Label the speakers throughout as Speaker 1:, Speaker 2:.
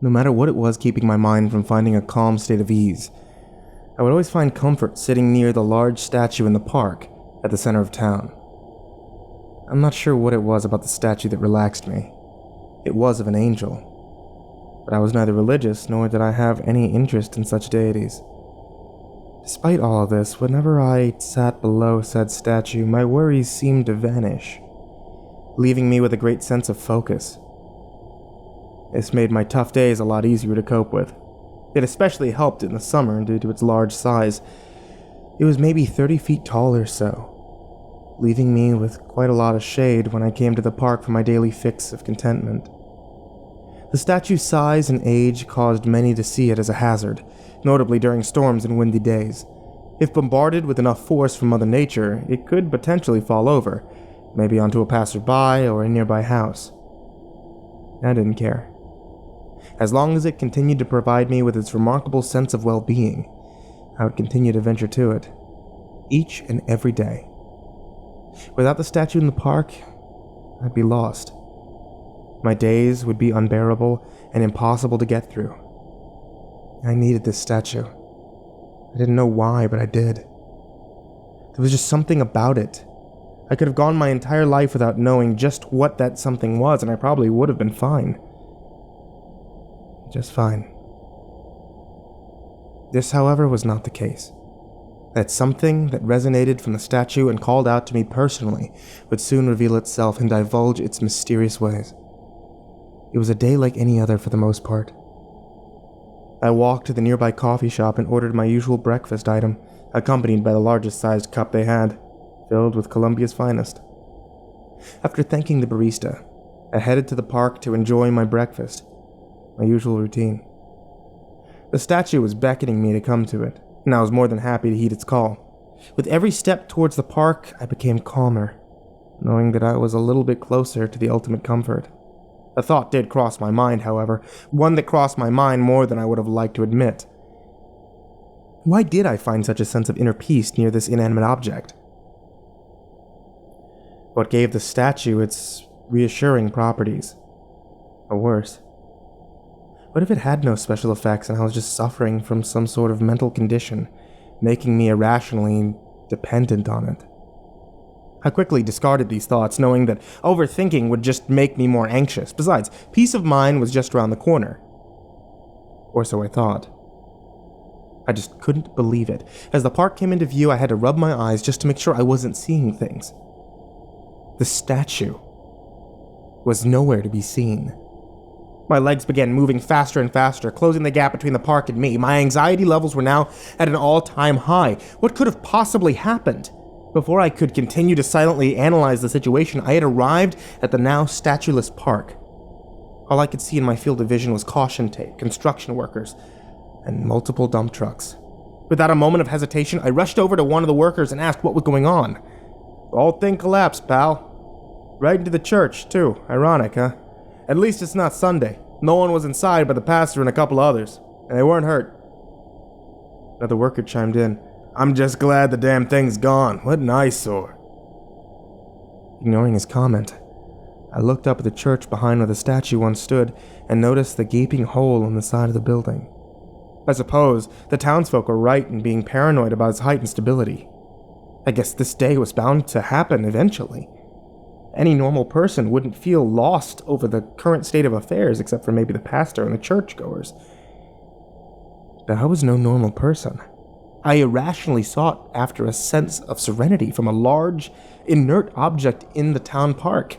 Speaker 1: No matter what it was keeping my mind from finding a calm state of ease, I would always find comfort sitting near the large statue in the park at the center of town. I'm not sure what it was about the statue that relaxed me. It was of an angel, but I was neither religious nor did I have any interest in such deities. Despite all of this, whenever I sat below said statue, my worries seemed to vanish, leaving me with a great sense of focus. This made my tough days a lot easier to cope with. It especially helped in the summer due to its large size. It was maybe 30 feet tall or so, leaving me with quite a lot of shade when I came to the park for my daily fix of contentment. The statue's size and age caused many to see it as a hazard, notably during storms and windy days. If bombarded with enough force from Mother Nature, it could potentially fall over, maybe onto a passerby or a nearby house. I didn't care. As long as it continued to provide me with its remarkable sense of well-being, I would continue to venture to it, each and every day. Without the statue in the park, I'd be lost. My days would be unbearable and impossible to get through. I needed this statue. I didn't know why, but I did. There was just something about it. I could have gone my entire life without knowing just what that something was, and I probably would have been fine. Just fine. This, however, was not the case. That something that resonated from the statue and called out to me personally would soon reveal itself and divulge its mysterious ways. It was a day like any other for the most part. I walked to the nearby coffee shop and ordered my usual breakfast item, accompanied by the largest sized cup they had, filled with Colombia's finest. After thanking the barista, I headed to the park to enjoy my breakfast, my usual routine. The statue was beckoning me to come to it, and I was more than happy to heed its call. With every step towards the park, I became calmer, knowing that I was a little bit closer to the ultimate comfort. A thought did cross my mind, however, one that crossed my mind more than I would have liked to admit. Why did I find such a sense of inner peace near this inanimate object? What gave the statue its reassuring properties? Or worse, what if it had no special effects and I was just suffering from some sort of mental condition, making me irrationally dependent on it? I quickly discarded these thoughts, knowing that overthinking would just make me more anxious. Besides, peace of mind was just around the corner. Or so I thought. I just couldn't believe it. As the park came into view, I had to rub my eyes just to make sure I wasn't seeing things. The statue was nowhere to be seen. My legs began moving faster and faster, closing the gap between the park and me. My anxiety levels were now at an all-time high. What could have possibly happened? Before I could continue to silently analyze the situation, I had arrived at the now statueless park. All I could see in my field of vision was caution tape, construction workers, and multiple dump trucks. Without a moment of hesitation, I rushed over to one of the workers and asked what was going on. The whole thing collapsed, pal. Right into the church, too. Ironic, huh? At least it's not Sunday. No one was inside but the pastor and a couple others, and they weren't hurt. Another worker chimed in. I'm just glad the damn thing's gone. What an eyesore. Ignoring his comment, I looked up at the church behind where the statue once stood and noticed the gaping hole in the side of the building. I suppose the townsfolk were right in being paranoid about its height and stability. I guess this day was bound to happen eventually. Any normal person wouldn't feel lost over the current state of affairs except for maybe the pastor and the churchgoers. But I was no normal person. I irrationally sought after a sense of serenity from a large, inert object in the town park.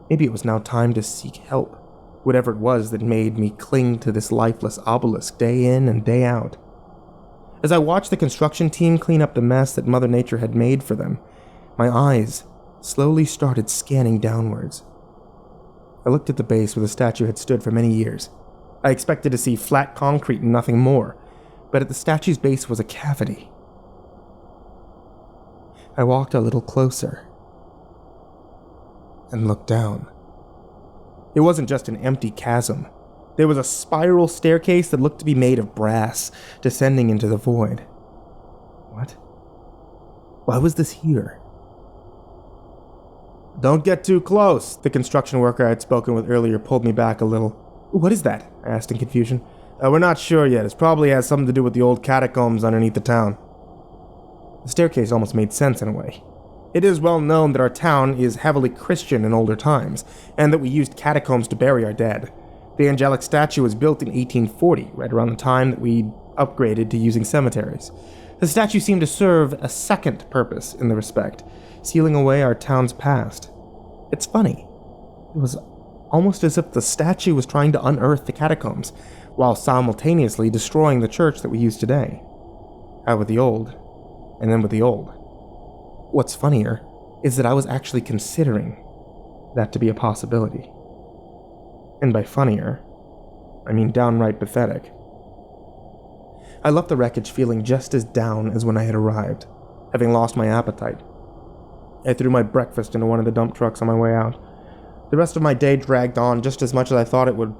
Speaker 1: Maybe it was now time to seek help, whatever it was that made me cling to this lifeless obelisk day in and day out. As I watched the construction team clean up the mess that Mother Nature had made for them, my eyes slowly started scanning downwards. I looked at the base where the statue had stood for many years. I expected to see flat concrete and nothing more, but at the statue's base was a cavity. I walked a little closer and looked down. It wasn't just an empty chasm. There was a spiral staircase that looked to be made of brass, descending into the void. What? Why was this here? Don't get too close, the construction worker I had spoken with earlier pulled me back a little. What is that? I asked in confusion. We're not sure yet. It probably has something to do with the old catacombs underneath the town. The staircase almost made sense in a way. It is well known that our town is heavily Christian in older times, and that we used catacombs to bury our dead. The angelic statue was built in 1840, right around the time that we upgraded to using cemeteries. The statue seemed to serve a second purpose in the respect, sealing away our town's past. It's funny. It was almost as if the statue was trying to unearth the catacombs, while simultaneously destroying the church that we use today. Out with the old, and then with the old. What's funnier is that I was actually considering that to be a possibility. And by funnier, I mean downright pathetic. I left the wreckage feeling just as down as when I had arrived, having lost my appetite. I threw my breakfast into one of the dump trucks on my way out. The rest of my day dragged on just as much as I thought it would.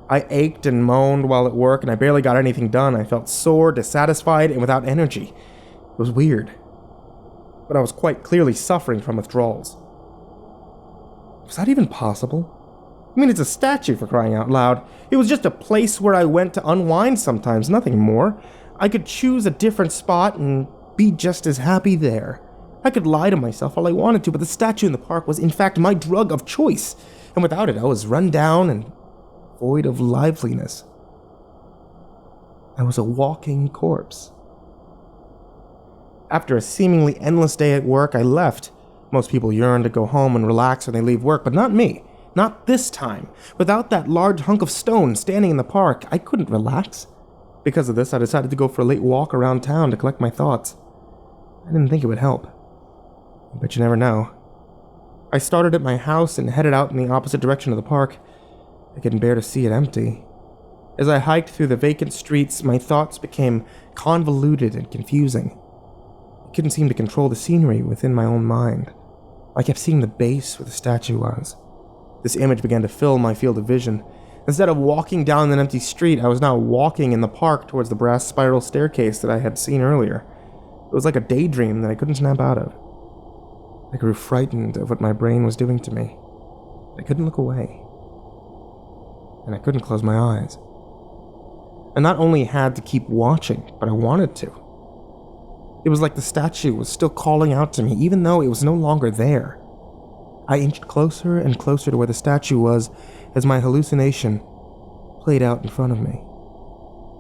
Speaker 1: I ached and moaned while at work, and I barely got anything done. I felt sore, dissatisfied, and without energy. It was weird. But I was quite clearly suffering from withdrawals. Was that even possible? I mean, it's a statue, for crying out loud. It was just a place where I went to unwind sometimes, nothing more. I could choose a different spot and be just as happy there. I could lie to myself all I wanted to, but the statue in the park was in fact my drug of choice, and without it I was run down and void of liveliness. I was a walking corpse. After a seemingly endless day at work, I left. Most people yearn to go home and relax when they leave work, but not me. Not this time. Without that large hunk of stone standing in the park, I couldn't relax. Because of this, I decided to go for a late walk around town to collect my thoughts. I didn't think it would help. But you never know. I started at my house and headed out in the opposite direction of the park. I couldn't bear to see it empty. As I hiked through the vacant streets, my thoughts became convoluted and confusing. I couldn't seem to control the scenery within my own mind. I kept seeing the base where the statue was. This image began to fill my field of vision. Instead of walking down an empty street, I was now walking in the park towards the brass spiral staircase that I had seen earlier. It was like a daydream that I couldn't snap out of. I grew frightened of what my brain was doing to me. I couldn't look away. And I couldn't close my eyes. I not only had to keep watching, but I wanted to. It was like the statue was still calling out to me, even though it was no longer there. I inched closer and closer to where the statue was as my hallucination played out in front of me.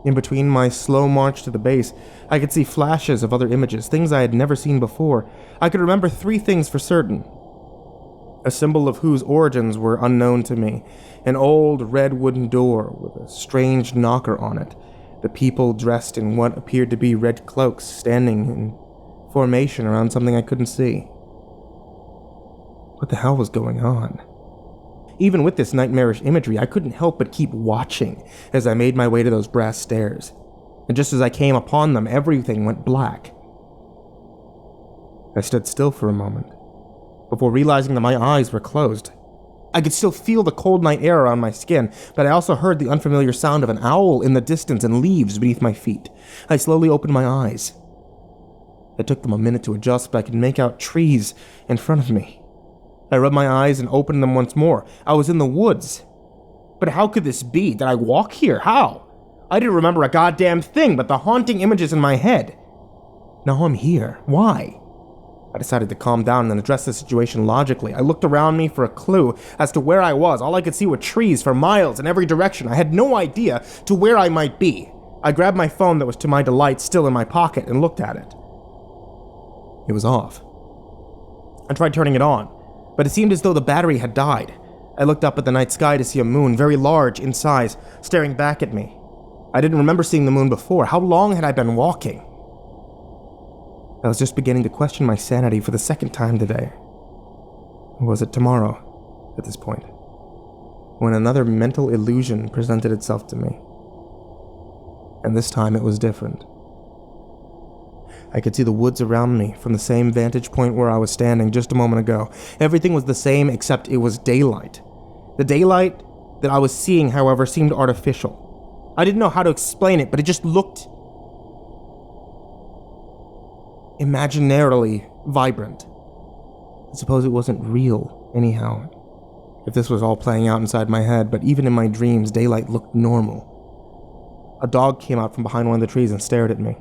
Speaker 1: In between my slow march to the base, I could see flashes of other images, things I had never seen before. I could remember 3 things for certain. A symbol of whose origins were unknown to me. An old red wooden door with a strange knocker on it. The people dressed in what appeared to be red cloaks standing in formation around something I couldn't see. What the hell was going on? Even with this nightmarish imagery, I couldn't help but keep watching as I made my way to those brass stairs. And just as I came upon them, everything went black. I stood still for a moment, before realizing that my eyes were closed. I could still feel the cold night air around my skin, but I also heard the unfamiliar sound of an owl in the distance and leaves beneath my feet. I slowly opened my eyes. It took them a minute to adjust, but I could make out trees in front of me. I rubbed my eyes and opened them once more. I was in the woods. But how could this be? Did I walk here? How? I didn't remember a goddamn thing but the haunting images in my head. Now I'm here. Why? I decided to calm down and address the situation logically. I looked around me for a clue as to where I was. All I could see were trees for miles in every direction. I had no idea to where I might be. I grabbed my phone that was to my delight still in my pocket and looked at it. It was off. I tried turning it on, but it seemed as though the battery had died. I looked up at the night sky to see a moon, very large in size, staring back at me. I didn't remember seeing the moon before. How long had I been walking? I was just beginning to question my sanity for the second time today. Or was it tomorrow, at this point? When another mental illusion presented itself to me. And this time it was different. I could see the woods around me from the same vantage point where I was standing just a moment ago. Everything was the same except it was daylight. The daylight that I was seeing, however, seemed artificial. I didn't know how to explain it, but it just looked imaginarily vibrant. I suppose it wasn't real, anyhow. if this was all playing out inside my head, but even in my dreams, daylight looked normal. A dog came out from behind one of the trees and stared at me.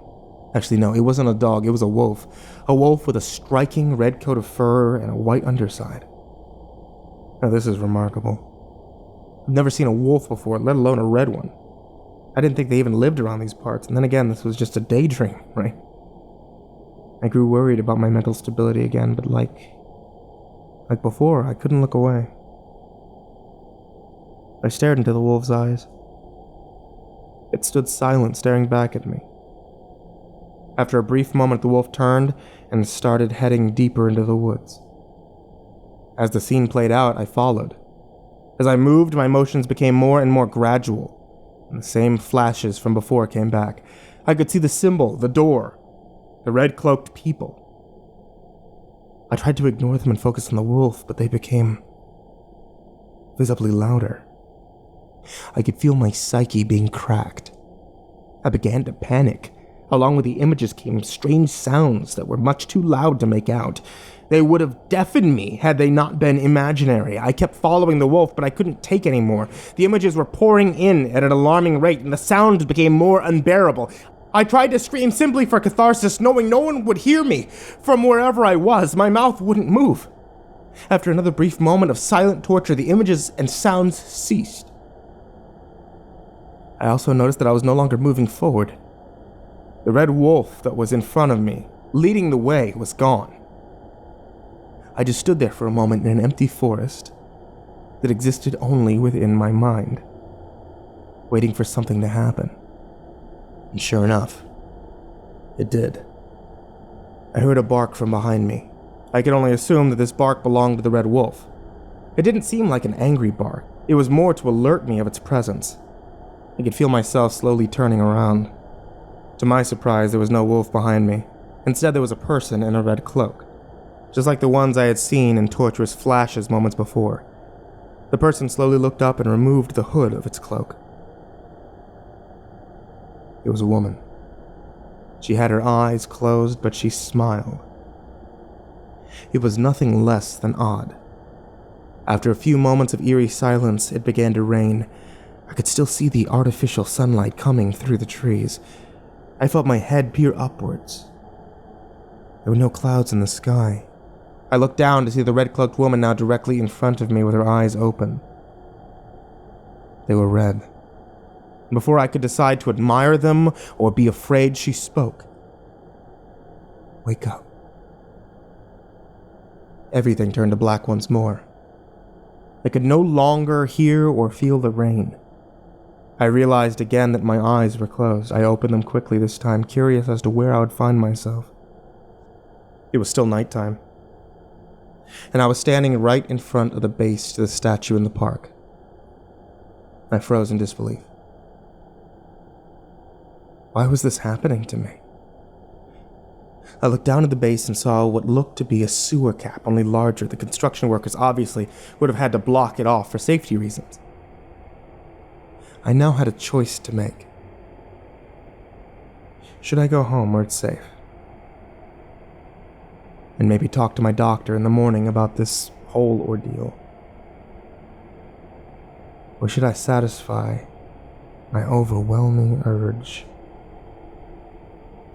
Speaker 1: Actually, no, it wasn't a dog, it was a wolf. A wolf with a striking red coat of fur and a white underside. Now, this is remarkable. I've never seen a wolf before, let alone a red one. I didn't think they even lived around these parts, and then again, this was just a daydream, right? I grew worried about my mental stability again, but like before, I couldn't look away. I stared into the wolf's eyes. It stood silent, staring back at me. After a brief moment, the wolf turned and started heading deeper into the woods. As the scene played out, I followed. As I moved, my motions became more and more gradual, and the same flashes from before came back. I could see the symbol, the door, the red-cloaked people. I tried to ignore them and focus on the wolf, but they became visibly louder. I could feel my psyche being cracked. I began to panic. Along with the images came strange sounds that were much too loud to make out. They would have deafened me had they not been imaginary. I kept following the wolf, but I couldn't take anymore. The images were pouring in at an alarming rate, and the sounds became more unbearable. I tried to scream simply for catharsis, knowing no one would hear me. From wherever I was, my mouth wouldn't move. After another brief moment of silent torture, the images and sounds ceased. I also noticed that I was no longer moving forward. The red wolf that was in front of me, leading the way, was gone. I just stood there for a moment in an empty forest that existed only within my mind, waiting for something to happen. And sure enough, it did. I heard a bark from behind me. I could only assume that this bark belonged to the red wolf. It didn't seem like an angry bark. It was more to alert me of its presence. I could feel myself slowly turning around. To my surprise, there was no wolf behind me. Instead, there was a person in a red cloak, just like the ones I had seen in torturous flashes moments before. The person slowly looked up and removed the hood of its cloak. It was a woman. She had her eyes closed, but she smiled. It was nothing less than odd. After a few moments of eerie silence, it began to rain. I could still see the artificial sunlight coming through the trees. I felt my head peer upwards. There were no clouds in the sky. I looked down to see the red-cloaked woman now directly in front of me with her eyes open. They were red. Before I could decide to admire them or be afraid, she spoke. "Wake up." Everything turned to black once more. I could no longer hear or feel the rain. I realized again that my eyes were closed. I opened them quickly this time, curious as to where I would find myself. It was still nighttime, and I was standing right in front of the base to the statue in the park. I froze in disbelief. Why was this happening to me? I looked down at the base and saw what looked to be a sewer cap, only larger. The construction workers obviously would have had to block it off for safety reasons. I now had a choice to make. Should I go home where it's safe? And maybe talk to my doctor in the morning about this whole ordeal? Or should I satisfy my overwhelming urge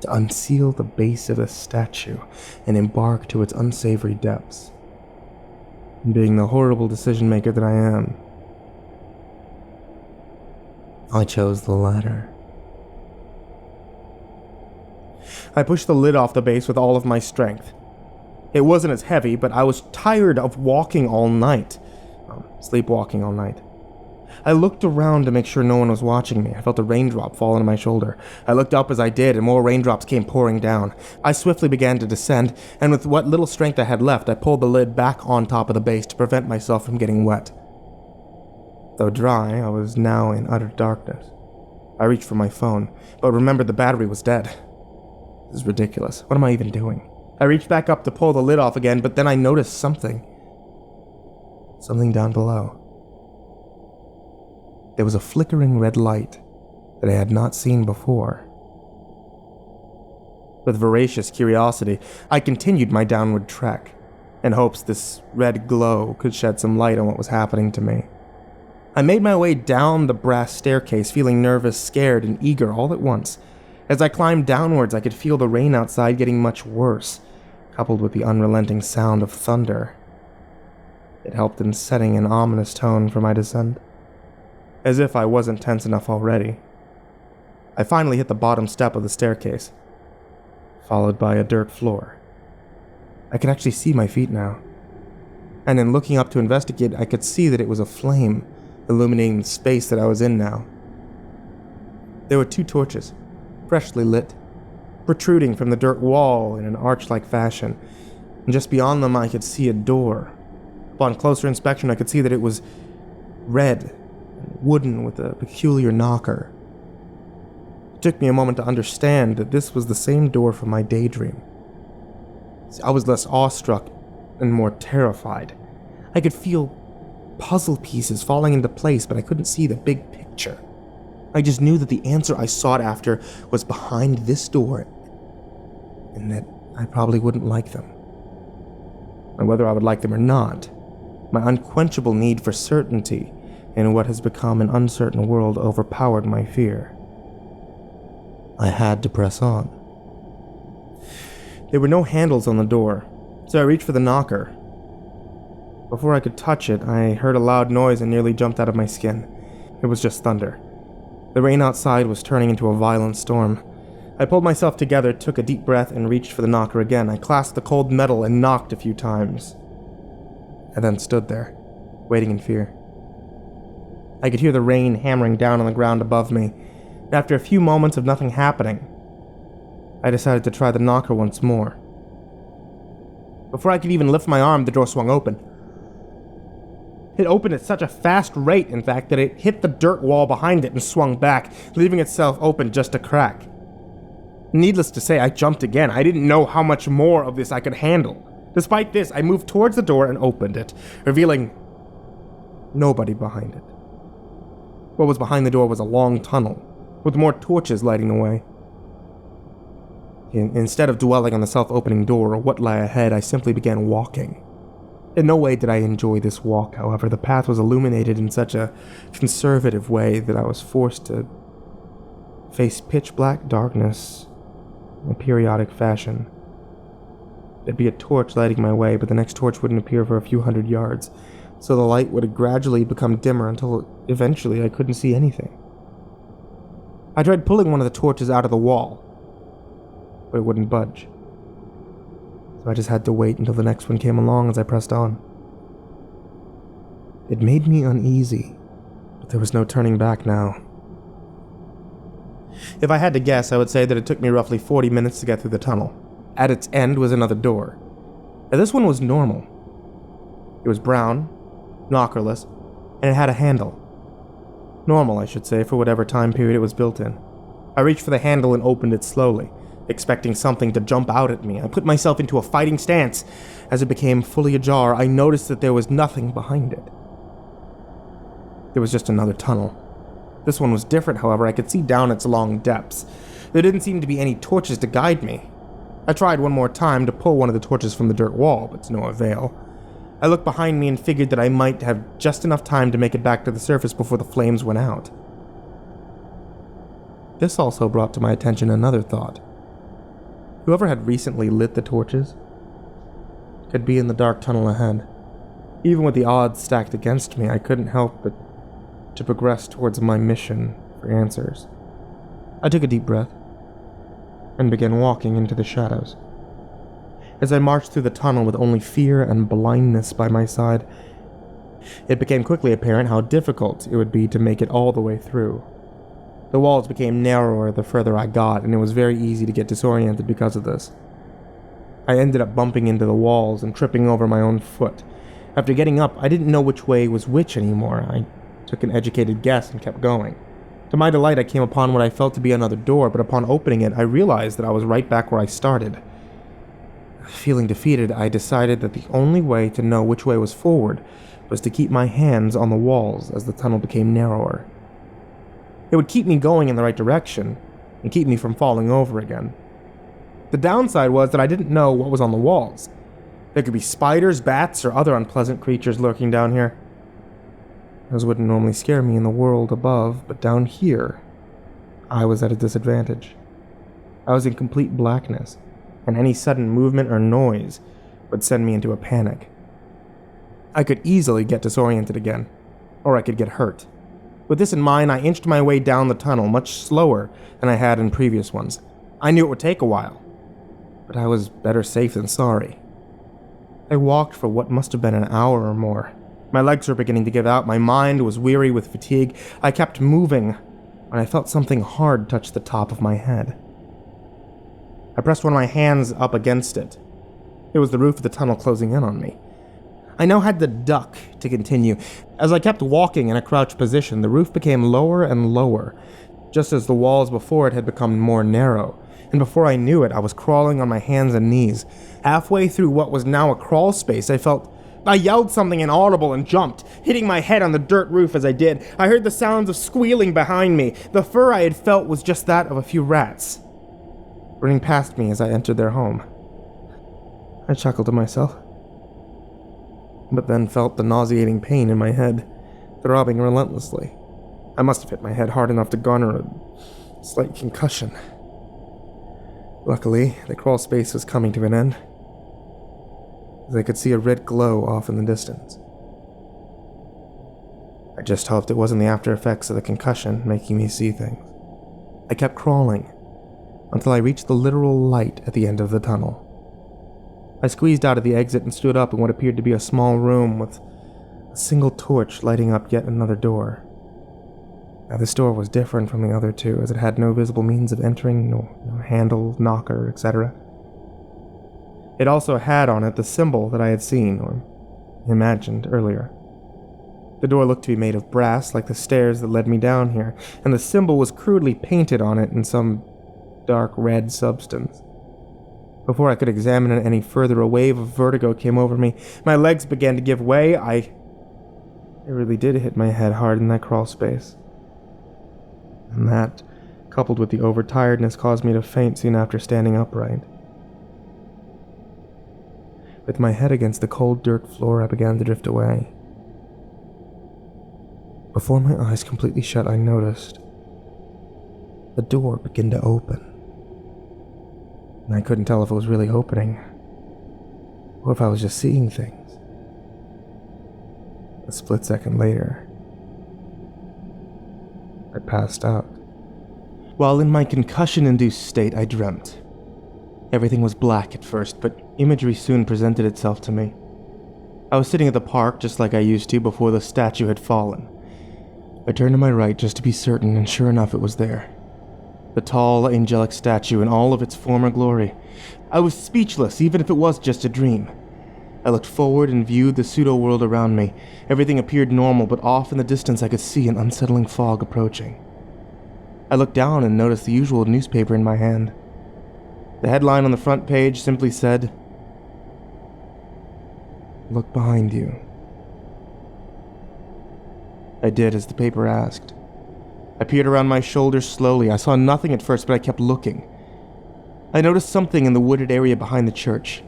Speaker 1: to unseal the base of the statue and embark to its unsavory depths? And being the horrible decision-maker that I am, I chose the latter. I pushed the lid off the base with all of my strength. It wasn't as heavy, but I was tired of walking all night. Sleepwalking all night. I looked around to make sure no one was watching me. I felt a raindrop fall on my shoulder. I looked up as I did, and more raindrops came pouring down. I swiftly began to descend, and with what little strength I had left, I pulled the lid back on top of the base to prevent myself from getting wet. Though dry, I was now in utter darkness. I reached for my phone, but remembered the battery was dead. This is ridiculous. What am I even doing? I reached back up to pull the lid off again, but then I noticed something. Something down below. There was a flickering red light that I had not seen before. With voracious curiosity, I continued my downward trek. in hopes this red glow could shed some light on what was happening to me. I made my way down the brass staircase, feeling nervous, scared, and eager all at once. As I climbed downwards, I could feel the rain outside getting much worse, coupled with the unrelenting sound of thunder. It helped in setting an ominous tone for my descent. As if I wasn't tense enough already. I finally hit the bottom step of the staircase, followed by a dirt floor. I could actually see my feet now. And in looking up to investigate, I could see that it was a flame, illuminating the space that I was in now. There were 2 torches, freshly lit, protruding from the dirt wall in an arch-like fashion, and just beyond them I could see a door. Upon closer inspection, I could see that it was red, wooden with a peculiar knocker. It took me a moment to understand that this was the same door from my daydream. I was less awestruck and more terrified. I could feel puzzle pieces falling into place, but I couldn't see the big picture. I just knew that the answer I sought after was behind this door, and that I probably wouldn't like them. And whether I would like them or not, my unquenchable need for certainty in what has become an uncertain world overpowered my fear. I had to press on. There were no handles on the door, so I reached for the knocker. Before I could touch it, I heard a loud noise and nearly jumped out of my skin. It was just thunder. The rain outside was turning into a violent storm. I pulled myself together, took a deep breath, and reached for the knocker again. I clasped the cold metal and knocked a few times. I then stood there, waiting in fear. I could hear the rain hammering down on the ground above me, and after a few moments of nothing happening, I decided to try the knocker once more. Before I could even lift my arm, the door swung open. It opened at such a fast rate, in fact, that it hit the dirt wall behind it and swung back, leaving itself open just a crack. Needless to say, I jumped again. I didn't know how much more of this I could handle. Despite this, I moved towards the door and opened it, revealing nobody behind it. What was behind the door was a long tunnel, with more torches lighting the way. Instead of dwelling on the self-opening door or what lay ahead, I simply began walking. In no way did I enjoy this walk, however. The path was illuminated in such a conservative way that I was forced to face pitch-black darkness in a periodic fashion. There'd be a torch lighting my way, but the next torch wouldn't appear for a few hundred yards, so the light would gradually become dimmer until eventually I couldn't see anything. I tried pulling one of the torches out of the wall, but it wouldn't budge. So I just had to wait until the next one came along as I pressed on. It made me uneasy, but there was no turning back now. If I had to guess, I would say that it took me roughly 40 minutes to get through the tunnel. At its end was another door. Now, this one was normal. It was brown, knockerless, and it had a handle. Normal, I should say, for whatever time period it was built in. I reached for the handle and opened it slowly, expecting something to jump out at me. I put myself into a fighting stance. As it became fully ajar, I noticed that there was nothing behind it. There was just another tunnel. This one was different, however. I could see down its long depths. There didn't seem to be any torches to guide me. I tried one more time to pull one of the torches from the dirt wall, but to no avail. I looked behind me and figured that I might have just enough time to make it back to the surface before the flames went out. This also brought to my attention another thought. Whoever had recently lit the torches could be in the dark tunnel ahead. Even with the odds stacked against me, I couldn't help but to progress towards my mission for answers. I took a deep breath and began walking into the shadows. As I marched through the tunnel with only fear and blindness by my side, it became quickly apparent how difficult it would be to make it all the way through. The walls became narrower the further I got, and it was very easy to get disoriented because of this. I ended up bumping into the walls and tripping over my own foot. After getting up, I didn't know which way was which anymore. I took an educated guess and kept going. To my delight, I came upon what I felt to be another door, but upon opening it, I realized that I was right back where I started. Feeling defeated, I decided that the only way to know which way was forward was to keep my hands on the walls as the tunnel became narrower. It would keep me going in the right direction and keep me from falling over again. The downside was that I didn't know what was on the walls. There could be spiders, bats, or other unpleasant creatures lurking down here. Those wouldn't normally scare me in the world above, but down here, I was at a disadvantage. I was in complete blackness, and any sudden movement or noise would send me into a panic. I could easily get disoriented again, or I could get hurt. With this in mind, I inched my way down the tunnel much slower than I had in previous ones. I knew it would take a while, but I was better safe than sorry. I walked for what must have been an hour or more. My legs were beginning to give out, my mind was weary with fatigue. I kept moving when I felt something hard touch the top of my head. I pressed one of my hands up against it. It was the roof of the tunnel closing in on me. I now had to duck to continue. As I kept walking in a crouched position, the roof became lower and lower, just as the walls before it had become more narrow. And before I knew it, I was crawling on my hands and knees. Halfway through what was now a crawl space, I yelled something inaudible and jumped, hitting my head on the dirt roof as I did. I heard the sounds of squealing behind me. The fur I had felt was just that of a few rats, running past me as I entered their home. I chuckled to myself, but then felt the nauseating pain in my head, throbbing relentlessly. I must have hit my head hard enough to garner a slight concussion. Luckily, the crawl space was coming to an end, as I could see a red glow off in the distance. I just hoped it wasn't the after effects of the concussion making me see things. I kept crawling until I reached the literal light at the end of the tunnel. I squeezed out of the exit and stood up in what appeared to be a small room with a single torch lighting up yet another door. Now, this door was different from the other two, as it had no visible means of entering, no handle, knocker, etc. It also had on it the symbol that I had seen, or imagined, earlier. The door looked to be made of brass, like the stairs that led me down here, and the symbol was crudely painted on it in some dark red substance. Before I could examine it any further, a wave of vertigo came over me. My legs began to give way. It really did hit my head hard in that crawl space. And that, coupled with the overtiredness, caused me to faint soon after standing upright. With my head against the cold dirt floor, I began to drift away. Before my eyes completely shut, I noticed the door begin to open. And I couldn't tell if it was really opening, or if I was just seeing things. A split second later, I passed out. While in my concussion-induced state, I dreamt. Everything was black at first, but imagery soon presented itself to me. I was sitting at the park just like I used to before the statue had fallen. I turned to my right just to be certain, and sure enough, it was there. The tall, angelic statue in all of its former glory. I was speechless, even if it was just a dream. I looked forward and viewed the pseudo-world around me. Everything appeared normal, but off in the distance I could see an unsettling fog approaching. I looked down and noticed the usual newspaper in my hand. The headline on the front page simply said, "Look behind you." I did as the paper asked. I peered around my shoulders slowly. I saw nothing at first, but I kept looking. I noticed something in the wooded area behind the church.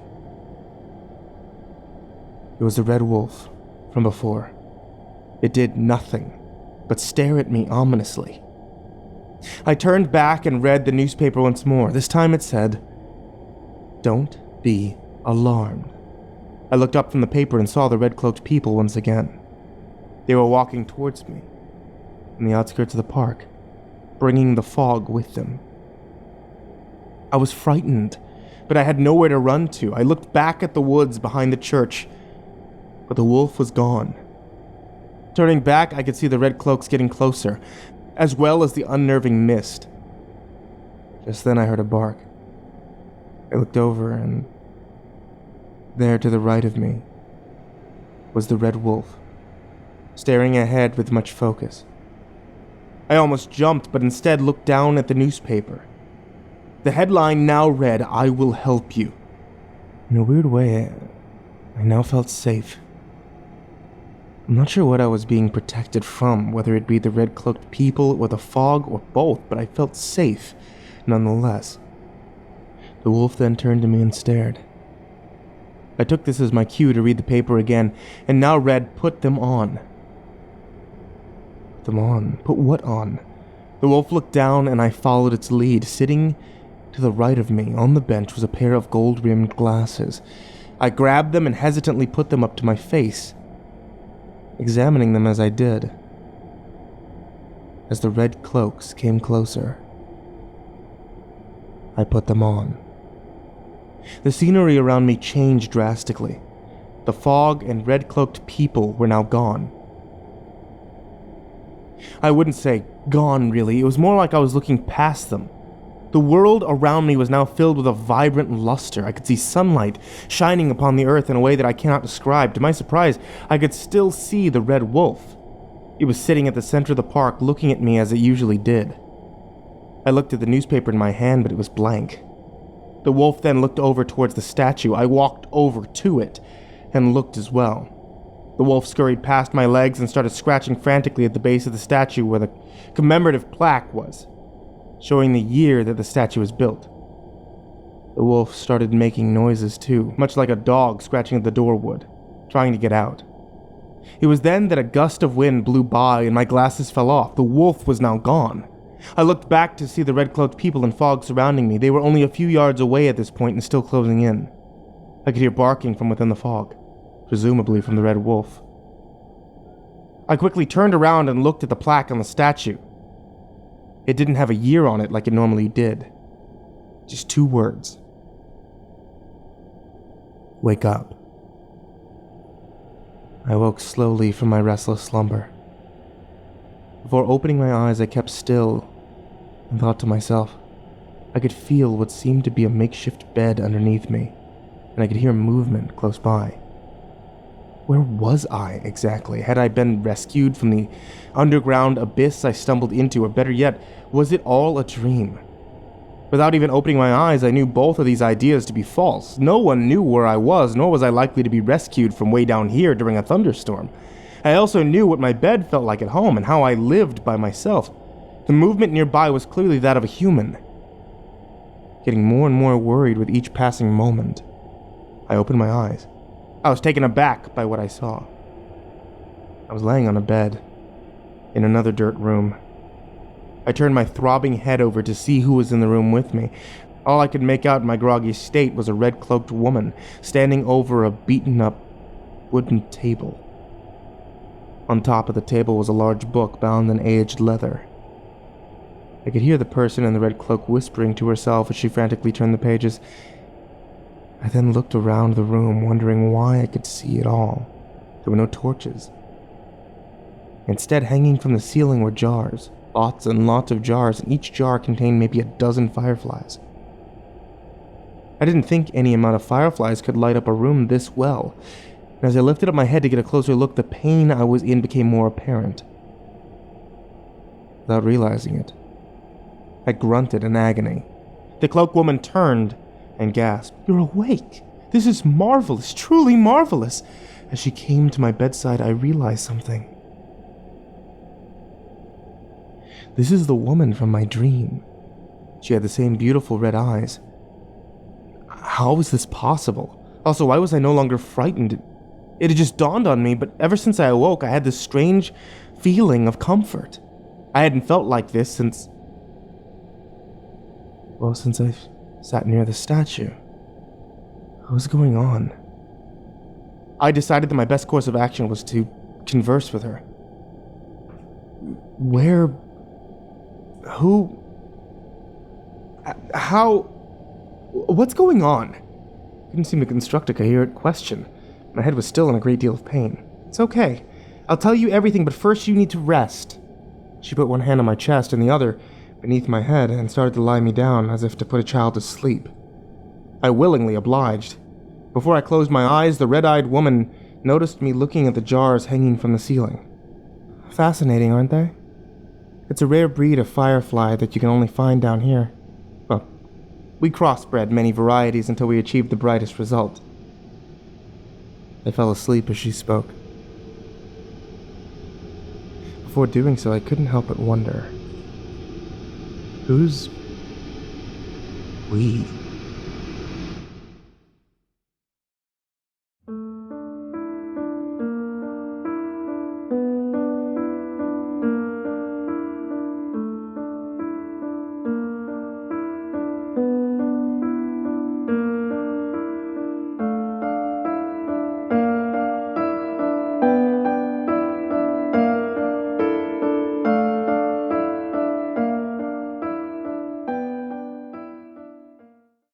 Speaker 1: It was the red wolf from before. It did nothing but stare at me ominously. I turned back and read the newspaper once more. This time it said, "Don't be alarmed." I looked up from the paper and saw the red-cloaked people once again. They were walking towards me, in the outskirts of the park, bringing the fog with them. I was frightened, but I had nowhere to run to. I looked back at the woods behind the church, but the wolf was gone. Turning back, I could see the red cloaks getting closer, as well as the unnerving mist. Just then I heard a bark. I looked over, and there to the right of me was the red wolf, staring ahead with much focus. I almost jumped, but instead looked down at the newspaper. The headline now read, "I will help you." In a weird way, I now felt safe. I'm not sure what I was being protected from, whether it be the red-cloaked people or the fog or both, but I felt safe nonetheless. The wolf then turned to me and stared. I took this as my cue to read the paper again, and now read, "Put them on." Put them on? Put what on? The wolf looked down, and I followed its lead. Sitting to the right of me on the bench was a pair of gold-rimmed glasses. I grabbed them and hesitantly put them up to my face, examining them as I did. As the red cloaks came closer, I put them on. The scenery around me changed drastically. The fog and red-cloaked people were now gone. I wouldn't say gone, really. It was more like I was looking past them. The world around me was now filled with a vibrant luster. I could see sunlight shining upon the earth in a way that I cannot describe. To my surprise, I could still see the red wolf. It was sitting at the center of the park, looking at me as it usually did. I looked at the newspaper in my hand, but it was blank. The wolf then looked over towards the statue. I walked over to it and looked as well. The wolf scurried past my legs and started scratching frantically at the base of the statue where the commemorative plaque was, showing the year that the statue was built. The wolf started making noises too, much like a dog scratching at the door would, trying to get out. It was then that a gust of wind blew by and my glasses fell off. The wolf was now gone. I looked back to see the red-cloaked people and fog surrounding me. They were only a few yards away at this point and still closing in. I could hear barking from within the fog, presumably from the red wolf. I quickly turned around and looked at the plaque on the statue. It didn't have a year on it like it normally did. Just 2 words. Wake up. I woke slowly from my restless slumber. Before opening my eyes, I kept still and thought to myself. I could feel what seemed to be a makeshift bed underneath me, and I could hear movement close by. Where was I exactly? Had I been rescued from the underground abyss I stumbled into, or better yet, was it all a dream? Without even opening my eyes, I knew both of these ideas to be false. No one knew where I was, nor was I likely to be rescued from way down here during a thunderstorm. I also knew what my bed felt like at home and how I lived by myself. The movement nearby was clearly that of a human. Getting more and more worried with each passing moment, I opened my eyes. I was taken aback by what I saw. I was laying on a bed in another dirt room. I turned my throbbing head over to see who was in the room with me. All I could make out in my groggy state was a red-cloaked woman standing over a beaten-up wooden table. On top of the table was a large book bound in aged leather. I could hear the person in the red cloak whispering to herself as she frantically turned the pages. I then looked around the room, wondering why I could see it all. There were no torches. Instead, hanging from the ceiling were jars. Lots and lots of jars, and each jar contained maybe a dozen fireflies. I didn't think any amount of fireflies could light up a room this well. And as I lifted up my head to get a closer look, the pain I was in became more apparent. Without realizing it, I grunted in agony. The cloak woman turned and gasped, "You're awake! This is marvelous, truly marvelous!" As she came to my bedside, I realized something. This is the woman from my dream. She had the same beautiful red eyes. How was this possible? Also, why was I no longer frightened? It had just dawned on me, but ever since I awoke, I had this strange feeling of comfort. I hadn't felt like this since I sat near the statue. What was going on? I decided that my best course of action was to converse with her. Where? Who? How? What's going on? I couldn't seem to construct a coherent question. My head was still in a great deal of pain. It's okay. I'll tell you everything, but first you need to rest. She put one hand on my chest and the other beneath my head and started to lie me down as if to put a child to sleep. I willingly obliged. Before I closed my eyes, the red-eyed woman noticed me looking at the jars hanging from the ceiling. Fascinating, aren't they? It's a rare breed of firefly that you can only find down here. Well, we crossbred many varieties until we achieved the brightest result. I fell asleep as she spoke. Before doing so, I couldn't help but wonder, who's we?